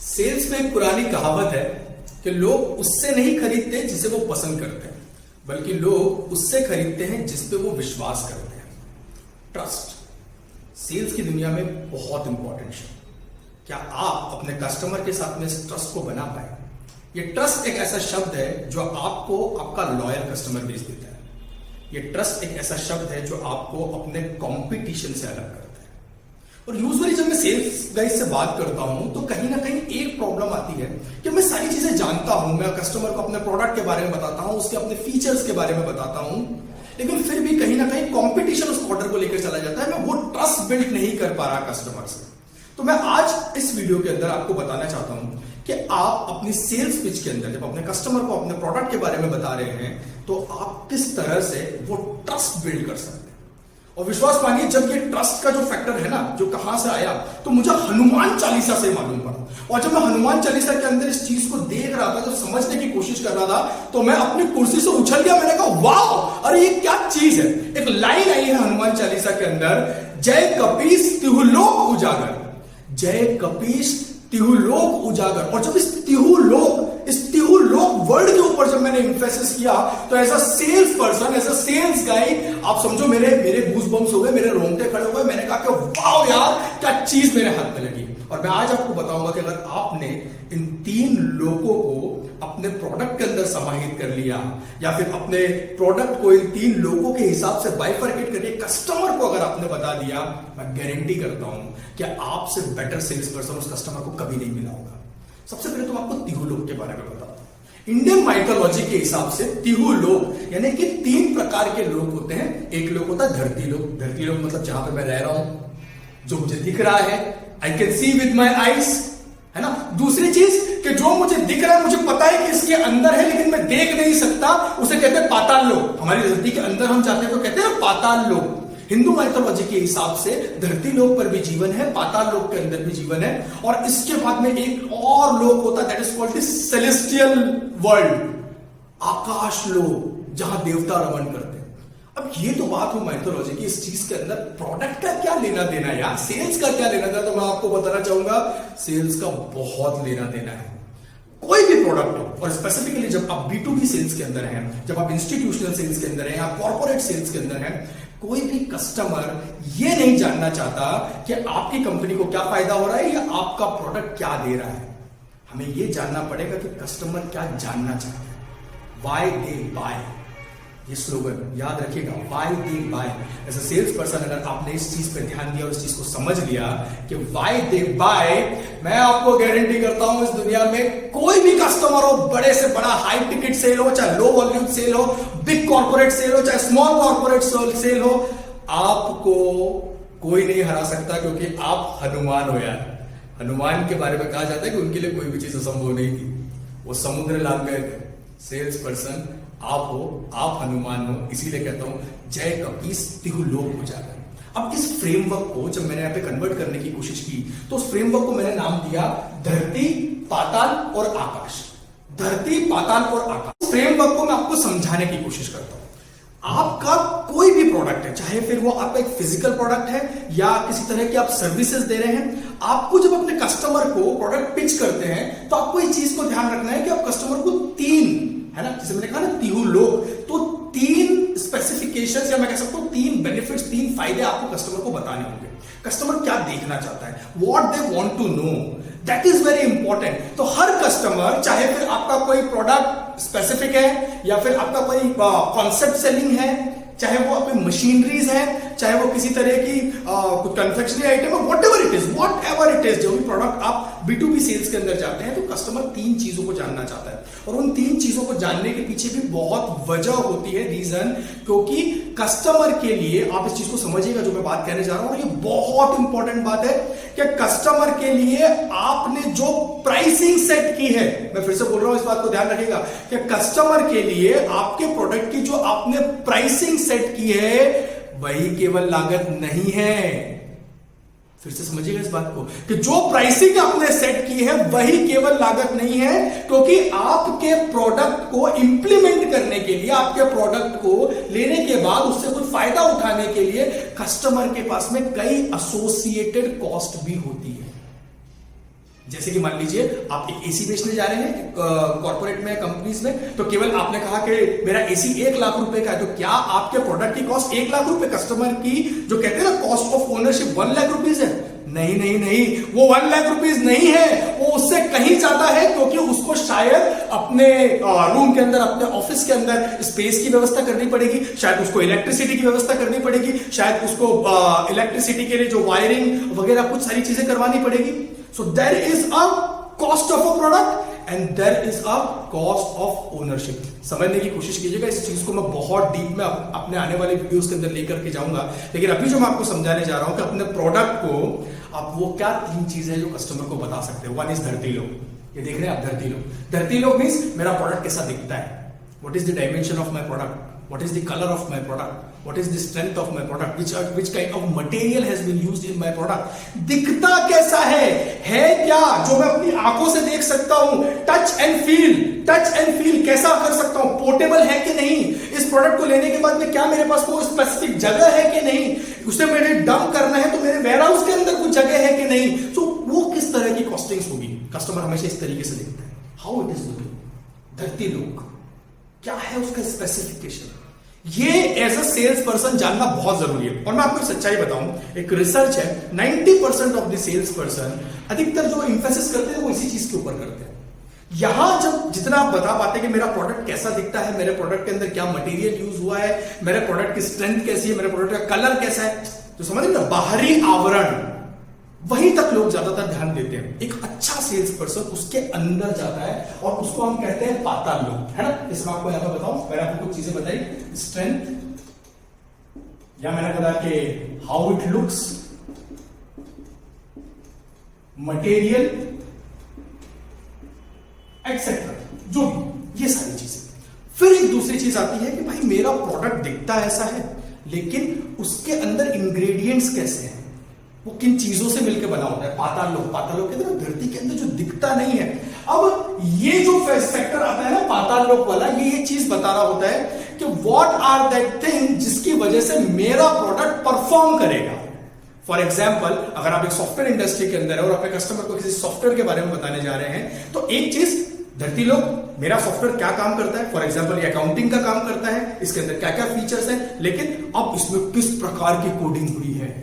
Sales में एक पुरानी कहावत है कि लोग उससे नहीं खरीदते जिसे वो पसंद करते हैं, बल्कि लोग उससे खरीदते हैं जिस पे वो विश्वास करते हैं। ट्रस्ट सेल्स की दुनिया में बहुत इंपॉर्टेंट है। क्या आप अपने कस्टमर के साथ में इस ट्रस्ट को बना पाए? ये ट्रस्ट एक ऐसा शब्द है जो आपको आपका लॉयल कस्टमर बेच देता है। ये ट्रस्ट एक ऐसा शब्द है जो आपको अपने कंपटीशन से अलग करता है। और यूजुअली जब मैं सेल्स गाइज से बात करता हूं तो कहीं ना कहीं एक प्रॉब्लम आती है कि मैं सारी चीजें जानता हूं, मैं कस्टमर को अपने प्रोडक्ट के बारे में बताता हूं, उसके अपने फीचर्स के बारे में बताता हूं, लेकिन फिर भी कहीं ना कहीं कंपटीशन उस ऑर्डर को लेकर चला जाता है। मैं वो ट्रस्ट बिल्ड नहीं कर पा रहा कस्टमर से। तो मैं आज इस वीडियो के अंदर आपको बताना चाहता हूं कि आप अपनी सेल्स पिच के अंदर जब अपने कस्टमर को अपने प्रोडक्ट के बारे में बता रहे हैं तो आप किस तरह से वो ट्रस्ट बिल्ड कर सकते हैं। और विश्वास मानिए, जब ये ट्रस्ट का जो फैक्टर है ना, जो कहां से आया, तो मुझे हनुमान चालीसा से मालूम पड़ा। और जब मैं हनुमान चालीसा के अंदर इस चीज को देख रहा था, जब समझने की कोशिश कर रहा था, तो मैं अपनी कुर्सी से उछल गया। मैंने कहा वाह, अरे ये क्या चीज है। एक लाइन आई है हनुमान चालीसा के अंदर, जय कपीस तिहुलोक उजागर, जय कपीस तिहुलोक उजागर। और जब इस तिहुलोक वर्ड के ऊपर जब मैंने इंफेसिस किया तो as a salesperson, as a sales guy, आप समझो मेरे गूज़बम्प्स हो गए, मेरे रोंगटे खड़े हो गए। मैंने कहा कि वाओ यार, क्या चीज मेरे हाथ में लगी। और मैं आज आपको बताऊंगा कि अगर आपने इन तीन लोगों को अपने प्रोडक्ट के अंदर समाहित कर लिया, या फिर अपने प्रोडक्ट को इन तीन लोगों के हिसाब से बाइफरकेट करके कस्टमर को अगर आपने बता दिया, मैं गारंटी करता हूं कि आपसे बेटर सेल्स पर्सन उस कस्टमर को कभी नहीं मिला होगा। सबसे पहले तो आपको तिहुलोक के बारे में बताता हूं। इंडियन माइथोलॉजी के हिसाब से तिहुलोक यानी कि तीन प्रकार के लोग होते हैं। एक लोग होता है धरती लोक। धरती लोक मतलब जहां पे मैं रह रहा हूं, जो मुझे दिख रहा है, I can see with my eyes, है ना। दूसरी चीज कि जो मुझे दिख रहा है, मुझे पता है कि इसके अंदर है, लेकिन मैं देख नहीं सकता, उसे कहते हैं पाताल लोक। हमारी धरती के अंदर हम जाते हैं तो कहते हैं पाताल लोक। हिंदू माइथोलॉजी के हिसाब से धरती लोक पर भी जीवन है, पाताल लोक के अंदर भी जीवन है, और इसके बाद में एक और लोक होता है, that is called the celestial world, आकाश लोक, जहां देवता रमन करते हैं। अब ये तो बात हो माइथोलॉजी की। इस चीज के अंदर प्रोडक्ट का क्या लेना देना यार, सेल्स का क्या लेना देना, तो मैं आपको बताना चाहूंगा सेल्स का बहुत लेना देना है। कोई भी प्रोडक्ट हो, और स्पेसिफिकली जब आप B2B सेल्स के अंदर हैं, जब आप इंस्टीट्यूशनल सेल्स के अंदर हैं या कॉर्पोरेट सेल्स के अंदर हैं, कोई भी कस्टमर ये नहीं जानना चाहता कि आपकी कंपनी को क्या फायदा हो रहा है या आपका प्रोडक्ट क्या दे रहा है। हमें ये जानना पड़ेगा कि कस्टमर क्या जानना चाहते हैं। व्हाई दे बाय, ये स्लोगन याद रखिएगा, why they buy. As a salesperson अगर आपने इस चीज पे ध्यान दिया और इस चीज को समझ लिया कि व्हाई दे बाय, मैं आपको गारंटी करता हूं इस दुनिया में कोई भी कस्टमर हो, बड़े से बड़ा हाई टिकट सेल हो, चाहे लो वॉल्यूम सेल हो, बिग कॉर्पोरेट सेल हो, चाहे स्मॉल कॉर्पोरेट सेल हो, आपको कोई नहीं हरा सकता, क्योंकि आप हनुमान हो यार। हनुमान के बारे में कहा जाता है कि उनके लिए कोई भी चीज असंभव नहीं थी, वो समुद्र लांघ गए थे। सेल्स पर्सन आप हो, आप हनुमान हो, इसीलिए कहता हूं जय कपीस तिहुलोक उजागर। अब इस फ्रेमवर्क को जब मैंने यहां पे कन्वर्ट करने की कोशिश की, तो उस फ्रेमवर्क को मैंने नाम दिया धरती, पाताल और आकाश। धरती, पाताल और आकाश फ्रेमवर्क को मैं आपको समझाने की कोशिश करता हूं। आपका कोई भी प्रोडक्ट है, चाहे फिर वो आपका एक फिजिकल प्रोडक्ट है या किसी तरह की आप सर्विसेज दे रहे हैं, आपको जब अपने कस्टमर को प्रोडक्ट पिच करते हैं तो आपको इस चीज को ध्यान रखना है कि आप कस्टमर को तीन, है ना, जैसे मैंने कहा ना तिहुलोक, तो तीन स्पेसिफिकेशंस या मैं कह सकता हूं तीन बेनिफिट्स, तीन फायदे आपको कस्टमर को बताने होंगे। कस्टमर क्या देखना चाहता है, what they want to know, that is very important. तो हर कस्टमर, चाहे फिर आपका कोई प्रोडक्ट स्पेसिफिक है या फिर आपका कोई कॉन्सेप्ट सेलिंग है, चाहे वो आपकी मशीनरीज है, चाहे वो किसी तरह की कुछ कन्फेक्शनरी आइटम है, वॉट एवर इट इज, जो भी प्रोडक्ट आप B2B सेल्स के अंदर जाते हैं, तो कस्टमर तीन चीजों को जानना चाहता है। और उन तीन चीजों को जानने के पीछे भी बहुत वजह होती है, रीजन, क्योंकि कस्टमर के लिए, आप इस चीज को समझिएगा जो मैं बात कहने जा रहा हूं, ये बहुत इंपॉर्टेंट बात है कि कस्टमर के लिए आपने जो प्राइसिंग सेट की है, मैं फिर से बोल रहा हूं, इस बात को ध्यान रखिएगा कि कस्टमर के लिए आपके प्रोडक्ट की जो आपने प्राइसिंग सेट की है, वही केवल लागत नहीं है। फिर से समझिएगा इस बात को कि जो प्राइसिंग आपने सेट की है वही केवल लागत नहीं है, क्योंकि आपके प्रोडक्ट को इंप्लीमेंट करने के लिए, आपके प्रोडक्ट को लेने के बाद उससे कुछ फायदा उठाने के लिए कस्टमर के पास में कई एसोसिएटेड कॉस्ट भी होती है। जैसे कि मान लीजिए आप एक एसी बेचने जा रहे हैं कॉर्पोरेट में, कंपनीज में, तो केवल आपने कहा कि मेरा एसी 1 लाख रुपए का है, तो क्या आपके प्रोडक्ट की कॉस्ट 1 लाख रुपए, कस्टमर की जो कहते हैं ना cost of ownership 1 lakh rupees है? नहीं नहीं नहीं, वो 1 लाख रुपीज नहीं है, वो उससे कहीं ज्यादा है, क्योंकि उसको शायद अपने रूम के अंदर, अपने ऑफिस के अंदर स्पेस की व्यवस्था करनी पड़ेगी, शायद उसको इलेक्ट्रिसिटी की व्यवस्था करनी पड़ेगी, शायद उसको इलेक्ट्रिसिटी के लिए जो वायरिंग वगैरह कुछ सारी चीजें करवानी पड़ेगी। So there is a cost of a product and there is a cost of ownership. समझने की कोशिश कीजिएगा, इस चीज को मैं बहुत डीप में अपने आने वाले वीडियोस के अंदर लेकर के जाऊंगा, लेकिन अभी जो मैं आपको समझाने जा रहा हूं कि अपने प्रोडक्ट को आप वो क्या 3 चीजें जो कस्टमर को बता सकते हो। वन इज धरती लोग, ये देख रहे हैं आप, धरती लोग। धरती लोग मीन्स मेरा प्रोडक्ट कैसा दिखता है, what is the dimension of my product, what is the color of my product, what is the strength of my product, which kind of material has been used in my product, दिखता कैसा है क्या जो मैं अपनी आंखों से देख सकता हूं, टच एंड फील कैसा कर सकता हूं, पोर्टेबल है कि नहीं, इस प्रोडक्ट को लेने के बाद में क्या मेरे पास वो स्पेसिफिक जगह है कि नहीं, उसे मेरे डंप करना है तो मेरे वेयरहाउस के अंदर कुछ जगह है कि नहीं, तो वो किस तरह की कॉस्टिंग्स होगी। कस्टमर हमेशा इस तरीके से देखता है, हाउ इट इज लुकिंग। धरती लोग क्या है उसका स्पेसिफिकेशन, ये एज अ सेल्स पर्सन जानना बहुत जरूरी है। और मैं आपको सच्चाई बताऊं, एक रिसर्च है, 90% ऑफ द सेल्स पर्सन अधिकतर जो इन्फेसिस करते हैं वो इसी चीज के ऊपर करते हैं। यहां जब जितना आप बता पाते हैं कि मेरा प्रोडक्ट कैसा दिखता है, मेरे प्रोडक्ट के अंदर क्या मटेरियल यूज हुआ है, मेरे प्रोडक्ट की स्ट्रेंथ कैसी है, मेरे प्रोडक्ट का कलर कैसा है, तो समझ ना, बाहरी आवरण, वहीं तक लोग ज्यादातर ध्यान देते हैं। एक अच्छा सेल्स पर्सन उसके अंदर जाता है और उसको हम कहते हैं पाताल लोग, है ना। इसमें आपको यहां पर बताऊं, मैंने आपको कुछ चीजें बताई, स्ट्रेंथ, या मैंने बताया कि how it looks, material etcetera, जो भी ये सारी चीजें। फिर एक दूसरी चीज आती है कि भाई मेरा प्रोडक्ट दिखता ऐसा है, लेकिन उसके अंदर इंग्रेडिएंट्स कैसे हैं, वो किन चीजों से मिलकर बना होता है। पाताल लोग कहते हैं धरती के अंदर जो दिखता नहीं है। अब ये जो फैक्टर आता है ना पाताल लोग वाला, ये चीज बता रहा होता है कि व्हाट आर दैट थिंग जिसकी वजह से मेरा प्रोडक्ट परफॉर्म करेगा। फॉर एग्जाम्पल, अगर आप एक सॉफ्टवेयर इंडस्ट्री के अंदर है और अपने कस्टमर को किसी सॉफ्टवेयर के बारे में बताने जा रहे हैं, तो एक चीज धरती लोग, मेरा सॉफ्टवेयर क्या काम करता है, फॉर एग्जांपल ये अकाउंटिंग का काम करता है, इसके अंदर क्या क्या फीचर्स हैं, लेकिन अब इसमें किस प्रकार की कोडिंग हुई है,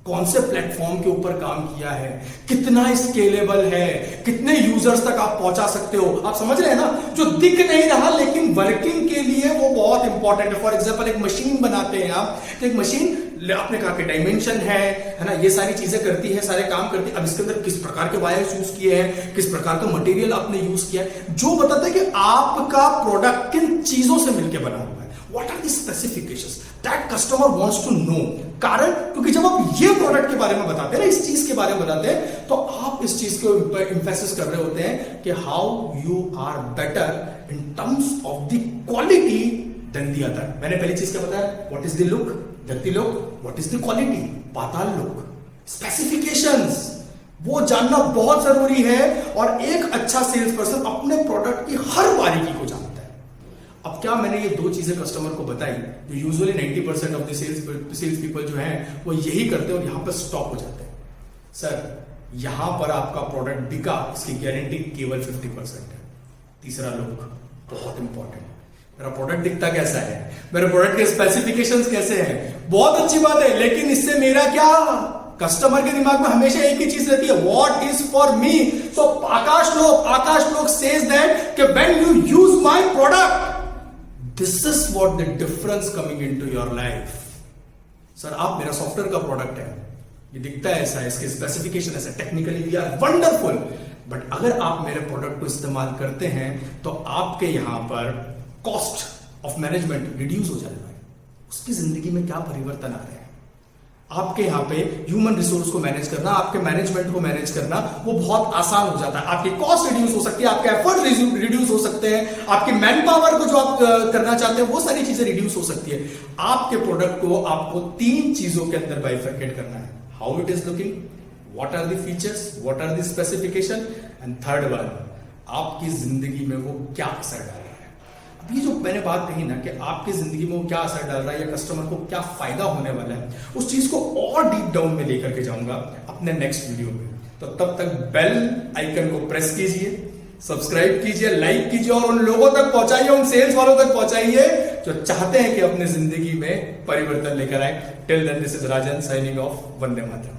कौन से प्लेटफॉर्म के ऊपर काम किया है, कितना स्केलेबल है, कितने यूजर्स तक आप पहुंचा सकते हो। आप समझ रहे हैं ना, जो दिख नहीं रहा लेकिन वर्किंग के लिए वो बहुत इंपॉर्टेंट है। फॉर एग्जांपल एक मशीन बनाते हैं आप, तो एक मशीन आपने कहा कि डायमेंशन है ना, ये सारी चीजें करती है, सारे काम करती है। अब इसके अंदर किस प्रकार के वायर्स यूज किए हैं, किस प्रकार का मटेरियल आपने यूज किया है, जो बताता है कि आपका प्रोडक्ट किन चीजों से मिलकर बना हुआ है। What are the specifications that customer wants to know? कारण, क्योंकि जब आप ये प्रोडक्ट के बारे में बताते हैं ना, इस चीज के बारे में बताते हैं, तो आप इस चीज को इंफेसिस कर रहे होते हैं कि how you are better in terms of the quality than the other. मैंने पहली चीज क्या बताया, व्हाट इज द लुक, धरती look, what is the quality, पाताल लुक। स्पेसिफिकेशंस वो जानना बहुत जरूरी है, और एक अच्छा सेल्स पर्सन अपने प्रोडक्ट की हर बारीकी को जानता है। अब क्या मैंने ये 2 चीजें कस्टमर को बताई, जो usually 90% of the sales people जो हैं वो यही करते हैं और यहां पर स्टॉप हो जाते हैं। सर यहां पर आपका प्रोडक्ट बिका, इसकी गारंटी केवल 50% है। तीसरा लोग बहुत इंपॉर्टेंट, मेरा प्रोडक्ट दिखता कैसा है, मेरे प्रोडक्ट के स्पेसिफिकेशंस कैसे हैं, बहुत अच्छी बात है, लेकिन इससे मेरा क्या, कस्टमर के दिमाग में हमेशा एक ही चीज रहती है, व्हाट इज फॉर मी। सो आकाश लोग सेज दैट कि when you use my product, this is what the difference coming into your life. Sir आप मेरा सॉफ्टवेयर का प्रोडक्ट है, ये दिखता है ऐसा, इसके स्पेसिफिकेशन ऐसा, technically we are wonderful, but अगर आप मेरे प्रोडक्ट को इस्तेमाल करते हैं तो आपके यहां पर कॉस्ट ऑफ मैनेजमेंट रिड्यूस हो जाएगा। उसकी जिंदगी में क्या परिवर्तन आ रहे हैं, आपके यहां पे ह्यूमन रिसोर्स को मैनेज करना, आपके मैनेजमेंट को मैनेज करना वो बहुत आसान हो जाता है। आपकी कॉस्ट रिड्यूस हो सकती है, आपके एफर्ट रिड्यूस हो सकते हैं, आपकी मैन पावर को जो आप करना चाहते हैं वो सारी चीजें रिड्यूस हो सकती है। आपके प्रोडक्ट को आपको 3 चीजों के अंदर बाइफरकेट करना है, how it is looking, what are the features, what are the specification, and third one, आपकी जिंदगी में वो क्या असर डाल रहा है। अब ये जो मैंने बात कही ना कि आपकी जिंदगी में वो क्या असर डाल रहा है या कस्टमर को क्या फायदा होने वाला है, उस चीज को और डीप डाउन में लेकर के जाऊंगा अपने नेक्स्ट वीडियो में। तो तब तक बेल आइकन को प्रेस कीजिए, सब्सक्राइब कीजिए, लाइक कीजिए और उन लोगों तक पहुंचाइए, उन सेल्स वालों तक पहुंचाइए जो चाहते हैं कि अपनी जिंदगी में परिवर्तन लेकर आए। Till then, this is Rajan signing off. वंदे मातरम।